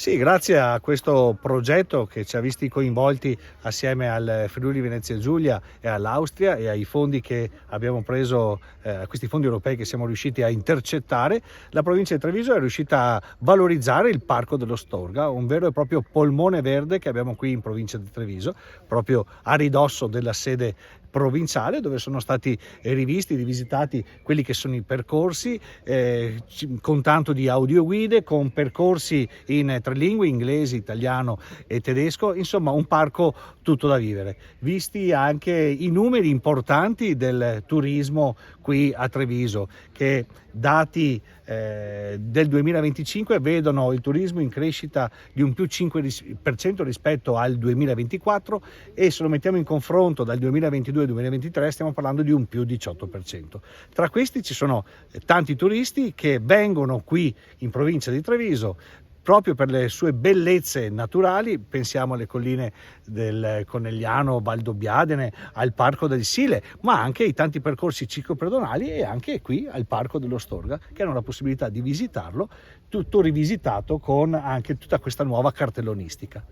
Sì, grazie a questo progetto che ci ha visti coinvolti assieme al Friuli Venezia Giulia e all'Austria e ai fondi che abbiamo preso, a questi fondi europei che siamo riusciti a intercettare, la provincia di Treviso è riuscita a valorizzare il Parco dello Storga, un vero e proprio polmone verde che abbiamo qui in provincia di Treviso, proprio a ridosso della sede provinciale, dove sono stati rivisti, rivisitati quelli che sono i percorsi, con tanto di audioguide, con percorsi in tre lingue, inglese, italiano e tedesco, insomma un parco tutto da vivere, visti anche i numeri importanti del turismo qui a Treviso, che dati del 2025 vedono il turismo in crescita di un più 5% rispetto al 2024, e se lo mettiamo in confronto dal 2022 al 2023 stiamo parlando di un più 18%. Tra questi ci sono tanti turisti che vengono qui in provincia di Treviso proprio per le sue bellezze naturali. Pensiamo alle colline del Conegliano, Valdobbiadene, al Parco del Sile, ma anche ai tanti percorsi ciclopedonali e anche qui al Parco dello Storga, che hanno la possibilità di visitarlo tutto rivisitato con anche tutta questa nuova cartellonistica.